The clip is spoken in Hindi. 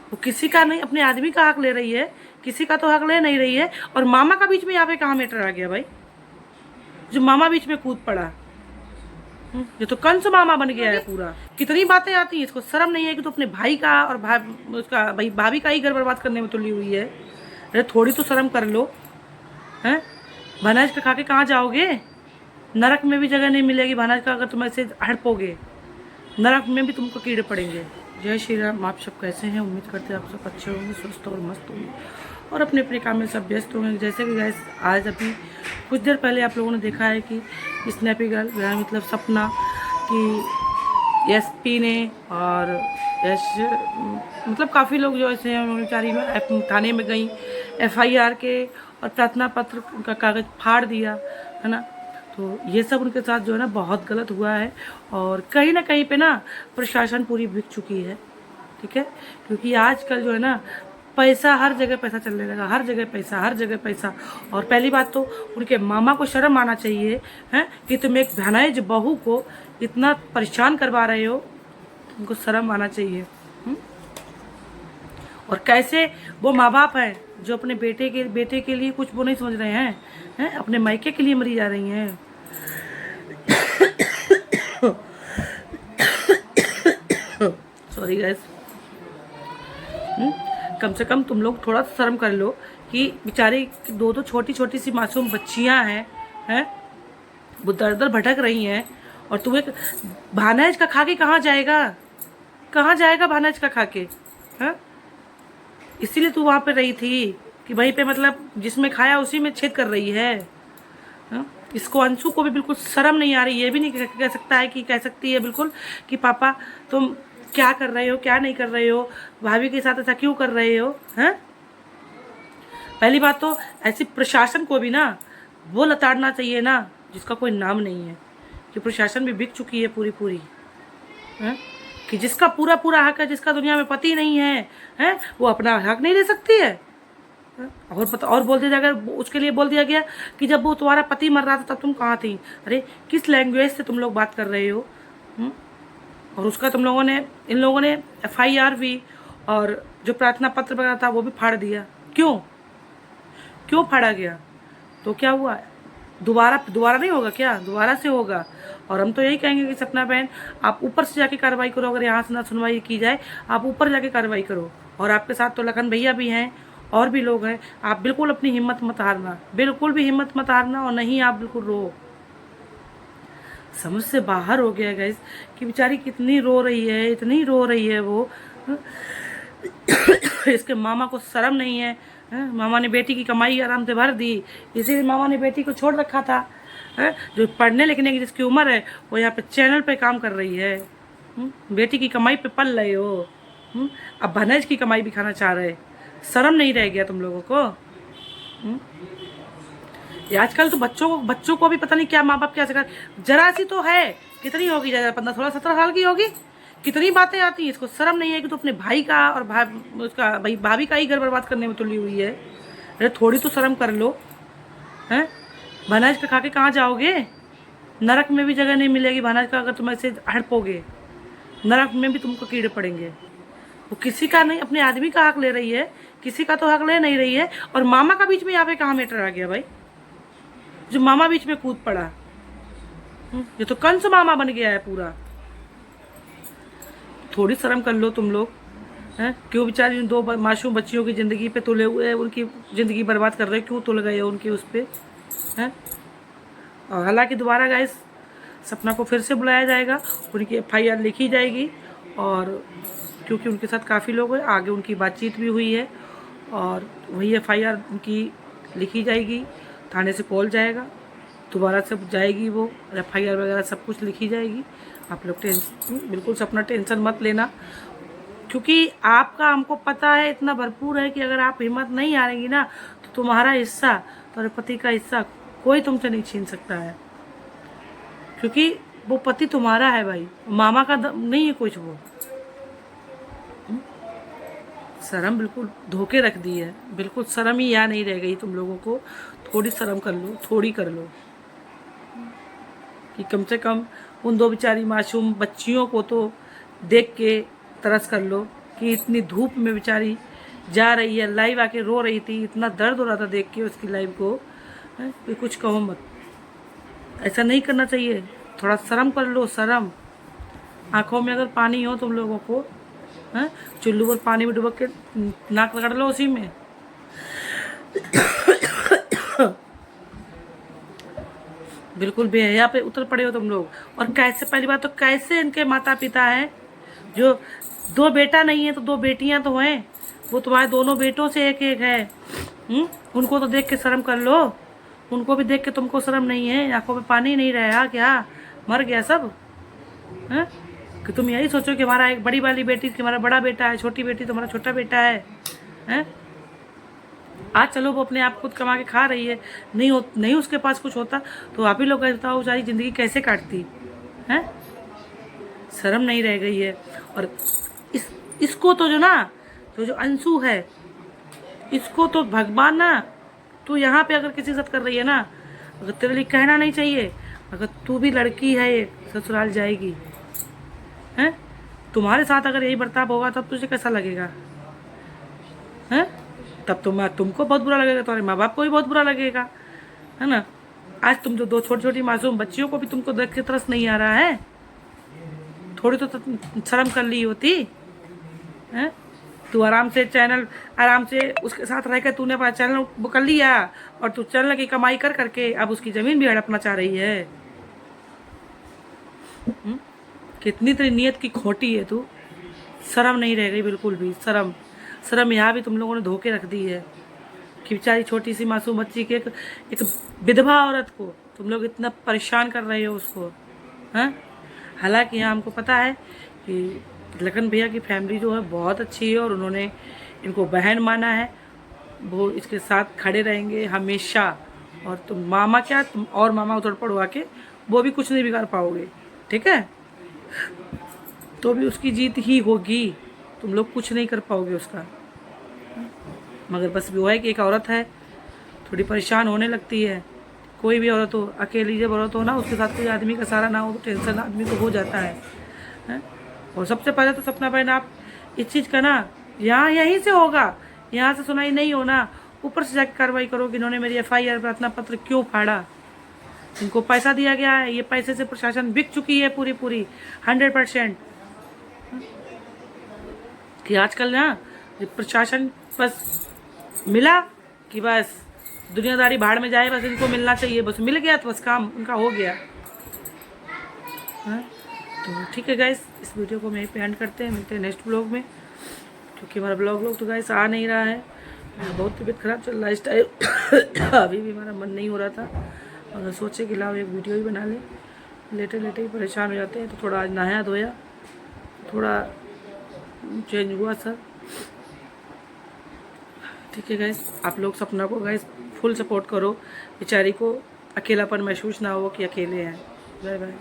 वो किसी का नहीं, अपने आदमी का हक ले रही है, किसी का तो हक ले नहीं रही है। और मामा का बीच में यहाँ पे कहाँ मैटर आ गया भाई, जो मामा बीच में कूद पड़ा। ये तो कंस मामा बन गया है पूरा। कितनी बातें आती हैं, इसको शर्म नहीं है कि तो अपने भाई का और उसका भाई भाभी का ही घर बर्बाद करने में तुली हुई है। अरे थोड़ी तो शर्म कर लो हैं। भनाज का खा के कहाँ जाओगे? नरक में भी जगह नहीं मिलेगी भनाज का, अगर तुम ऐसे हड़पोगे नरक में भी तुमको कीड़े पड़ेंगे। जय श्री राम। आप सब कैसे हैं? उम्मीद करते हैं आप सब अच्छे होंगे, स्वस्थ और मस्त होंगे और अपने अपने काम में सब व्यस्त होंगे। जैसे कि गैस आज अभी कुछ देर पहले आप लोगों ने देखा है कि स्नैपी गर्ल मतलब सपना की एसपी ने और यश मतलब काफ़ी लोग जो ऐसे हैं बेचारी थाने में गई, FIR के और प्रार्थना पत्र का कागज़ फाड़ दिया है ना। तो ये सब उनके साथ जो है ना बहुत गलत हुआ है और कहीं ना कहीं पे ना प्रशासन पूरी बिक चुकी है। ठीक है, क्योंकि आजकल जो है ना पैसा हर जगह, पैसा चलने लगा, हर जगह पैसा, हर जगह पैसा। और पहली बात तो उनके मामा को शर्म आना चाहिए हैं कि तुम एक भनाइज बहू को इतना परेशान करवा रहे हो, उनको शर्म आना चाहिए। और कैसे वो माँ बाप हैं जो अपने बेटे के लिए कुछ वो नहीं समझ रहे हैं, अपने मायके के लिए मरी जा रही हैं। Sorry guys. कम से कम तुम लोग थोड़ा शर्म कर लो कि बेचारी दो छोटी छोटी सी मासूम बच्चियां हैं, वो दर दर भटक रही हैं और तू एक भानज का खा के कहाँ जाएगा भानज का खा के? हैं, इसीलिए तू वहाँ पे रही थी कि वहीं पे मतलब जिसमें खाया उसी में छेद कर रही है। इसको अंशु को भी बिल्कुल शर्म नहीं आ रही, ये भी नहीं कह सकता है कि कह सकती है बिल्कुल कि पापा तुम क्या कर रहे हो, क्या नहीं कर रहे हो, भाभी के साथ ऐसा क्यों कर रहे हो हैं? पहली बात तो ऐसी प्रशासन को भी ना वो लताड़ना चाहिए ना जिसका कोई नाम नहीं है, कि प्रशासन भी बिक चुकी है पूरी हैं, कि जिसका पूरा हक है, जिसका दुनिया में पति नहीं है वो अपना हक नहीं ले सकती है। और पता और बोल दिया जाएगा, उसके लिए बोल दिया गया कि जब वो तुम्हारा पति मर रहा था तब तुम कहाँ थी। अरे किस लैंग्वेज से तुम लोग बात कर रहे हो? और उसका तुम लोगों ने, इन लोगों ने FIR भी और जो प्रार्थना पत्र वगैरह था वो भी फाड़ दिया। क्यों फाड़ा गया? तो क्या हुआ? दोबारा नहीं होगा क्या? दोबारा से होगा। और हम तो यही कहेंगे कि सपना बहन आप ऊपर से जाके कार्रवाई करो। अगर यहाँ से ना सुनवाई की जाए, आप ऊपर जाके कार्रवाई करो। और आपके साथ तो लखन भैया भी हैं और भी लोग हैं। आप बिल्कुल अपनी हिम्मत मत हारना, बिल्कुल भी हिम्मत मत हारना। और नहीं, आप बिल्कुल रो, समझ से बाहर हो गया गाइस कि बेचारी कितनी रो रही है, इतनी रो रही है वो। इसके मामा को शर्म नहीं है। मामा ने बेटी की कमाई आराम से भर दी, इसीलिए मामा ने बेटी को छोड़ रखा था। जो पढ़ने लिखने की जिसकी उम्र है वो यहाँ पे चैनल पे काम कर रही है। बेटी की कमाई पे पल रहे हो। अब भनज की कमाई भी खाना चाह रहे। शर्म नहीं रह गया तुम लोगों को? आजकल तो बच्चों को भी पता नहीं क्या माँ बाप क्या सिखा। जरा सी तो है, कितनी होगी, 15 16 17 साल की होगी। कितनी बातें आती हैं, इसको शर्म नहीं है कि तो अपने भाई का और उसका भाई भाभी का ही घर बर्बाद करने में तुली हुई है। अरे थोड़ी तो शर्म कर लो हैं। भनाज का खा के कहाँ जाओगे? नरक में भी जगह नहीं मिलेगी भनाज का, अगर तुम ऐसे हड़पोगे नरक में भी तुमको कीड़े पड़ेंगे। वो किसी का नहीं, अपने आदमी का हक ले रही है, किसी का तो हक ले नहीं रही है। और मामा का बीच में यहाँ पे कहाँ मैटर आ गया भाई, जो मामा बीच में कूद पड़ा। ये तो कंस मामा बन गया है पूरा। थोड़ी शर्म कर लो तुम लोग हैं। क्यों बेचारी दो मासूम बच्चियों की ज़िंदगी पे तुले हुए, उनकी ज़िंदगी बर्बाद कर रहे, क्यों तुल गए उनकी उस पर हैं? और हालांकि दोबारा गाइस सपना को फिर से बुलाया जाएगा, उनकी FIR लिखी जाएगी। और क्योंकि उनके साथ काफ़ी लोग हैं, आगे उनकी बातचीत भी हुई है और वही FIR उनकी लिखी जाएगी, थाने से कॉल जाएगा, दोबारा से जाएगी वो FIR वगैरह सब कुछ लिखी जाएगी। आप लोग बिल्कुल सपना टेंशन मत लेना, क्योंकि आपका हमको पता है इतना भरपूर है कि अगर आप हिम्मत नहीं हारेंगी ना तो तुम्हारा हिस्सा, तुम्हारे पति का हिस्सा कोई तुमसे नहीं छीन सकता है। क्योंकि वो पति तुम्हारा है भाई, मामा का नहीं है कुछ। वो शर्म बिल्कुल धोके रख दी है, बिल्कुल शर्म ही यहाँ नहीं रह गई तुम लोगों को। थोड़ी शर्म कर लो, थोड़ी कर लो, कि कम से कम उन दो बेचारी मासूम बच्चियों को तो देख के तरस कर लो। कि इतनी धूप में बेचारी जा रही है, लाइव आके रो रही थी, इतना दर्द हो रहा था देख के उसकी लाइव को, है कोई कुछ कहो मत। ऐसा नहीं करना चाहिए, थोड़ा शर्म कर लो, शर्म। आंखों में अगर पानी हो तुम लोगों को, हैं, चुल्लू पर पानी में डुबक के नाक रगड़ लो उसी में। बिल्कुल बेहया पे उतर पड़े हो तुम लोग। और कैसे, पहली बात तो कैसे इनके माता पिता हैं जो 2 बेटा नहीं है तो 2 बेटियां तो हैं, वो तुम्हारे दोनों बेटों से एक एक है। उनको तो देख के शर्म कर लो, उनको भी देख के तुमको शर्म नहीं है? आंखों में पानी नहीं रहा क्या? मर गया सब, हैं? कि तुम यही सोचो कि हमारा एक बड़ी वाली बेटी कि हमारा बड़ा बेटा है, छोटी बेटी तुम्हारा छोटा बेटा है, हैं? आज चलो वो अपने आप खुद कमा के खा रही है, नहीं उसके पास कुछ होता तो आप ही लोग बताओ सारी ज़िंदगी कैसे काटती, हैं? शर्म नहीं रह गई है। और इसको तो जो ना, तो जो अंशु है, इसको तो भगवान ना, तू यहाँ पे अगर किसी के साथ कर रही है ना, अगर तेरे लिए कहना नहीं चाहिए, अगर तू भी लड़की है ससुराल जाएगी, हैं? तुम्हारे साथ अगर यही बर्ताव होगा तब तुझे कैसा लगेगा, हैं? तब तुमको बहुत बुरा लगेगा, तुम्हारे माँ बाप को भी बहुत बुरा लगेगा, है ना? आज तुम जो 2 छोटी छोटी मासूम बच्चियों को भी तुमको देख के तरस नहीं आ रहा है? थोड़ी तो शर्म कर ली होती, हैं? तू आराम से चैनल, आराम से उसके साथ रहकर तूने अपना चैनल वो कर लिया, और तू चैनल की कमाई कर करके अब उसकी ज़मीन भी हड़पना चाह रही है। कितनी तेरी नीयत की खोटी है तू। शर्म नहीं रह गई बिल्कुल भी, शर्म यहाँ भी तुम लोगों ने धोके रख दी है कि बेचारी छोटी सी मासूम बच्ची के एक विधवा औरत को तुम लोग इतना परेशान कर रहे हो उसको, हैं? हालांकि यहाँ हमको पता है कि लखन भैया की फैमिली जो है बहुत अच्छी है और उन्होंने इनको बहन माना है, वो इसके साथ खड़े रहेंगे हमेशा। और तुम मामा क्या, तुम और मामा उधर पड़वा के वो भी कुछ नहीं बिगाड़ पाओगे, ठीक है? तो भी उसकी जीत ही होगी, तुम लोग कुछ नहीं कर पाओगे उसका। मगर बस वो है कि एक औरत है, थोड़ी परेशान होने लगती है। कोई भी औरत हो, अकेली जब औरत हो ना, उसके साथ कोई आदमी का सहारा ना हो तो टेंशन आदमी को हो जाता है? और सबसे पहले तो सपना बहन आप इस चीज़ का ना, यहीं से होगा, यहाँ से सुनाई नहीं होना, ऊपर से जाकर कार्रवाई करो कि इन्होंने मेरी FIR प्रार्थना पत्र क्यों फाड़ा। इनको पैसा दिया गया है, ये पैसे से प्रशासन बिक चुकी है पूरी 100%। कि आजकल ना प्रशासन बस मिला कि बस दुनियादारी भाड़ में जाए, बस इनको मिलना चाहिए, बस मिल गया तो बस काम उनका हो गया। हाँ, तो ठीक है गाइस, इस वीडियो को मैं यहीं पे एंड करते हैं, मिलते हैं नेक्स्ट ब्लॉग में, क्योंकि हमारा ब्लॉग तो गाइस आ नहीं रहा है, बहुत तबीयत ख़राब चल रहा है इस टाइम। अभी भी हमारा मन नहीं हो रहा था और सोचे कि लाओ एक वीडियो ही बना लें, लेटे ही परेशान हो जाते हैं। तो थोड़ा आज नहाया धोया, थोड़ा चेंज हुआ सर। ठीक है गाइस, आप लोग सपना को गाइस फुल सपोर्ट करो, बेचारी को अकेलापन महसूस ना हो कि अकेले हैं। Bye bye.